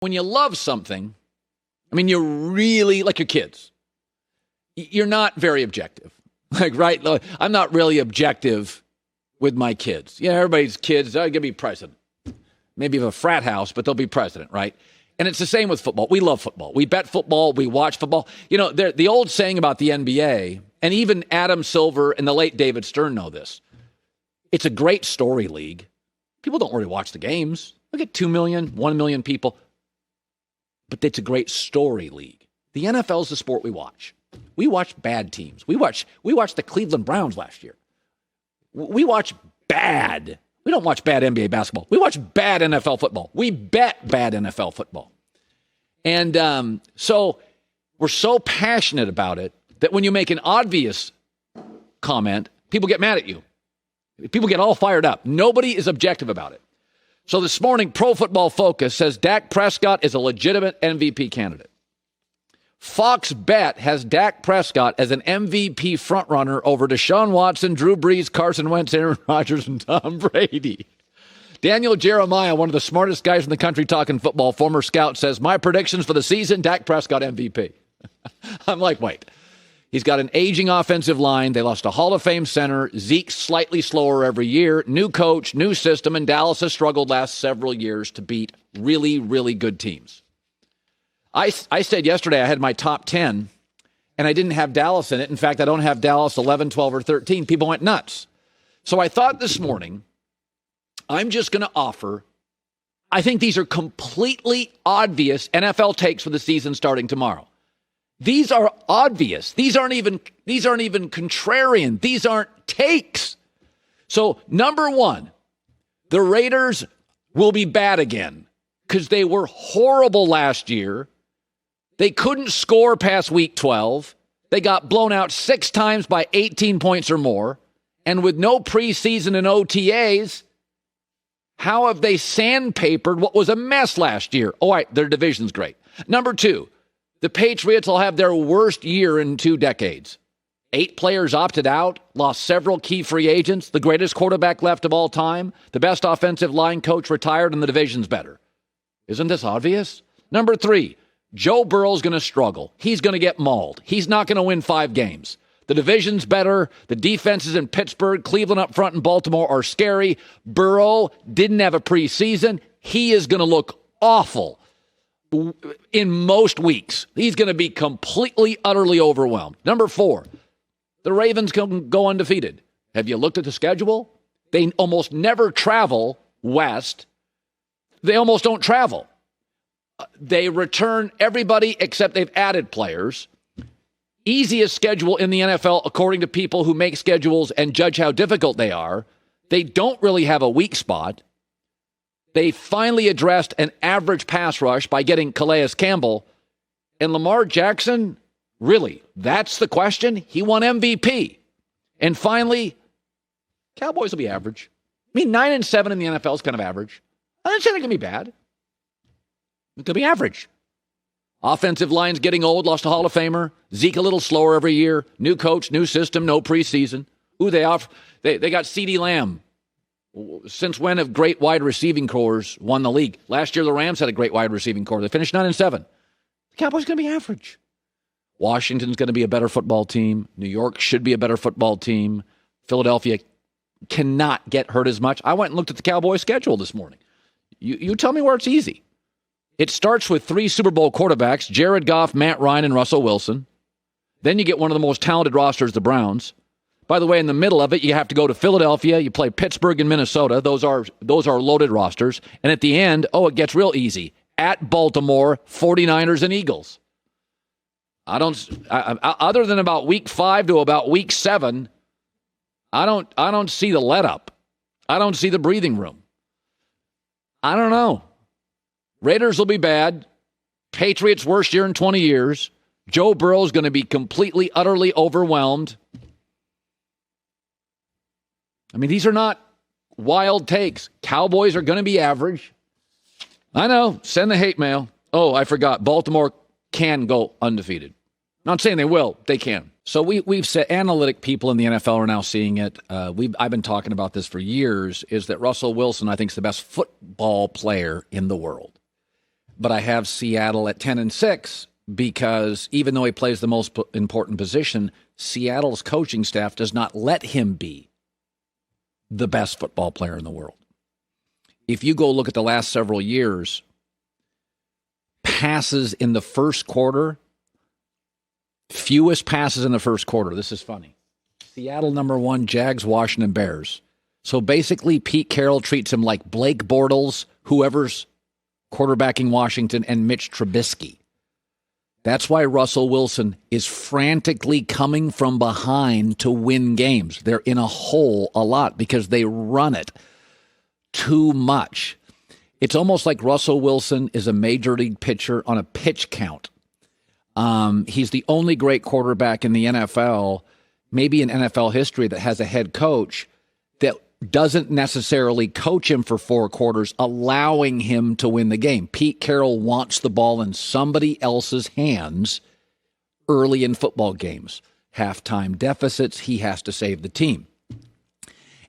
When you love something, I mean, you're really like your kids. You're not very objective. Like, right? I'm not really objective with my kids. Yeah, everybody's kids are going to be president. Maybe of a frat house, but they'll be president, right? And it's the same with football. We love football. We bet football. We watch football. You know, the old saying about the NBA, and even Adam Silver and the late David Stern know this. It's a great story league. People don't really watch the games. Look at 2 million, 1 million people. But it's a great story league. The NFL is the sport we watch. We watch bad teams. We watch the Cleveland Browns last year. We watch bad. We don't watch bad NBA basketball. We watch bad NFL football. We bet bad NFL football. And so we're so passionate about it that when you make an obvious comment, people get mad at you. People get all fired up. Nobody is objective about it. So this morning, Pro Football Focus says Dak Prescott is a legitimate MVP candidate. Fox Bet has Dak Prescott as an MVP frontrunner over Deshaun Watson, Drew Brees, Carson Wentz, Aaron Rodgers, and Tom Brady. Daniel Jeremiah, one of the smartest guys in the country talking football, former scout, says, my predictions for the season, Dak Prescott MVP. I'm like, wait. He's got an aging offensive line. They lost a Hall of Fame center. Zeke's slightly slower every year. New coach, new system, and Dallas has struggled last several years to beat really, really good teams. I said yesterday I had my top 10, and I didn't have Dallas in it. In fact, I don't have Dallas 11, 12, or 13. People went nuts. So I thought this morning, I'm just going to offer, I think these are completely obvious NFL takes for the season starting tomorrow. These are obvious. These aren't even contrarian. These aren't takes. So, number one, the Raiders will be bad again because they were horrible last year. They couldn't score past week 12. They got blown out 6 times by 18 points or more. And with no preseason and OTAs, how have they sandpapered what was a mess last year? All right, their division's great. Number two, the Patriots will have their worst year in 2 decades. 8 players opted out, lost several key free agents, the greatest quarterback left of all time, the best offensive line coach retired, and the division's better. Isn't this obvious? Number 3, Joe Burrow's going to struggle. He's going to get mauled. He's not going to win 5 games. The division's better. The defenses in Pittsburgh, Cleveland up front, and Baltimore are scary. Burrow didn't have a preseason. He is going to look awful in most weeks. He's going to be completely, utterly overwhelmed. Number 4, the Ravens can go undefeated. Have you looked at the schedule? They almost never travel west. They almost don't travel. They return everybody except they've added players. Easiest schedule in the NFL, according to people who make schedules and judge how difficult they are. They don't really have a weak spot. They finally addressed an average pass rush by getting Calais Campbell. And Lamar Jackson, really, that's the question? He won MVP. And finally, Cowboys will be average. I mean, 9-7 in the NFL is kind of average. I'm not saying they're going to be bad. It could be average. Offensive line's getting old, lost a Hall of Famer. Zeke a little slower every year. New coach, new system, no preseason. They got CeeDee Lamb. Since when have great wide receiving cores won the league? Last year, the Rams had a great wide receiving core. They finished 9-7. The Cowboys going to be average. Washington's going to be a better football team. New York should be a better football team. Philadelphia cannot get hurt as much. I went and looked at the Cowboys schedule this morning. You tell me where it's easy. It starts with 3 Super Bowl quarterbacks, Jared Goff, Matt Ryan, and Russell Wilson. Then you get one of the most talented rosters, the Browns. By the way, in the middle of it, you have to go to Philadelphia. You play Pittsburgh and Minnesota. Those are loaded rosters. And at the end, it gets real easy. At Baltimore, 49ers and Eagles. Other than about week 5 to about week 7, I don't see the let up. I don't see the breathing room. I don't know. Raiders will be bad. Patriots' worst year in 20 years. Joe Burrow is going to be completely, utterly overwhelmed. I mean, these are not wild takes. Cowboys are going to be average. I know. Send the hate mail. Oh, I forgot. Baltimore can go undefeated. Not saying they will. They can. So we've said analytic people in the NFL are now seeing it. I've been talking about this for years, is that Russell Wilson, I think, is the best football player in the world. but I have Seattle at 10-6 because even though he plays the most important position, Seattle's coaching staff does not let him be the best football player in the world. If you go look at the last several years, passes in the first quarter, fewest passes in the first quarter. This is funny. Seattle number 1, Jags, Washington, Bears. So basically, Pete Carroll treats him like Blake Bortles, whoever's quarterbacking Washington, and Mitch Trubisky. That's why Russell Wilson is frantically coming from behind to win games. They're in a hole a lot because they run it too much. It's almost like Russell Wilson is a major league pitcher on a pitch count. He's the only great quarterback in the NFL, maybe in NFL history, that has a head coach that doesn't necessarily coach him for 4 quarters, allowing him to win the game. Pete Carroll wants the ball in somebody else's hands early in football games. Halftime deficits, he has to save the team.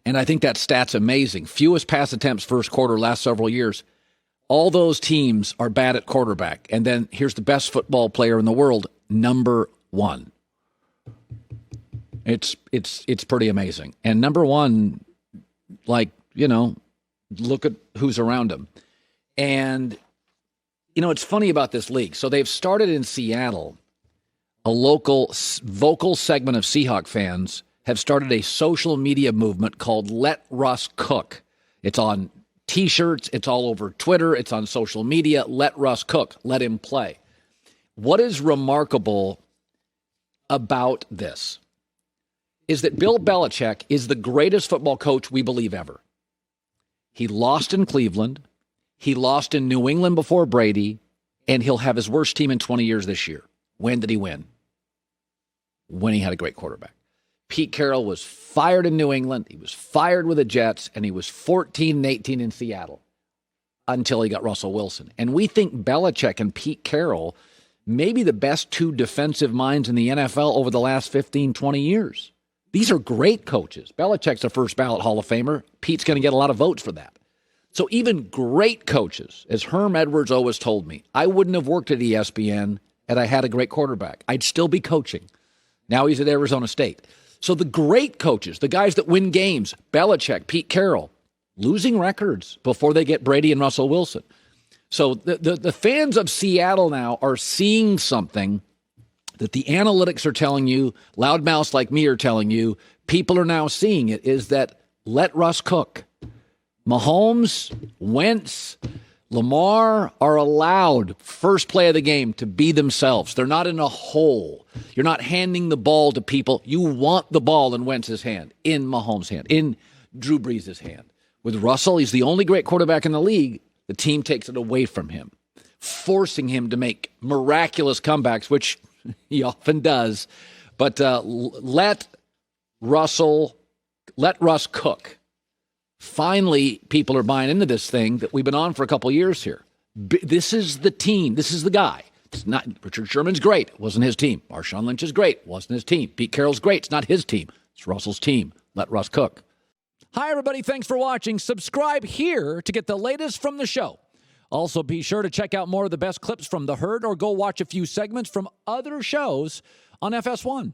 And I think that stat's amazing. Fewest pass attempts first quarter last several years. All those teams are bad at quarterback. And then here's the best football player in the world, number 1. It's pretty amazing. And number 1, look at who's around him. And, it's funny about this league. So they've started in Seattle. A local vocal segment of Seahawk fans have started a social media movement called Let Russ Cook. It's on T-shirts. It's all over Twitter. It's on social media. Let Russ cook. Let him play. What is remarkable about this is that Bill Belichick is the greatest football coach we believe ever. He lost in Cleveland. He lost in New England before Brady, and he'll have his worst team in 20 years this year. When did he win? When he had a great quarterback. Pete Carroll was fired in New England. He was fired with the Jets, and he was 14-18 in Seattle until he got Russell Wilson. And we think Belichick and Pete Carroll may be the best 2 defensive minds in the NFL over the last 15, 20 years. These are great coaches. Belichick's a first ballot Hall of Famer. Pete's going to get a lot of votes for that. So even great coaches, as Herm Edwards always told me, I wouldn't have worked at ESPN had I had a great quarterback. I'd still be coaching. Now he's at Arizona State. So the great coaches, the guys that win games, Belichick, Pete Carroll, losing records before they get Brady and Russell Wilson. So the fans of Seattle now are seeing something that the analytics are telling you, loudmouths like me are telling you, people are now seeing it, is that let Russ cook. Mahomes, Wentz, Lamar are allowed first play of the game to be themselves. They're not in a hole. You're not handing the ball to people. You want the ball in Wentz's hand, in Mahomes' hand, in Drew Brees' hand. With Russell, he's the only great quarterback in the league. The team takes it away from him, forcing him to make miraculous comebacks, which he often does. But let Russ cook. Finally, people are buying into this thing that we've been on for a couple years here. This is the team. This is the guy. It's not Richard Sherman's great. It wasn't his team. Marshawn Lynch is great. It wasn't his team. Pete Carroll's great. It's not his team. It's Russell's team. Let Russ cook. Hi, everybody. Thanks for watching. Subscribe here to get the latest from the show. Also, be sure to check out more of the best clips from The Herd or go watch a few segments from other shows on FS1.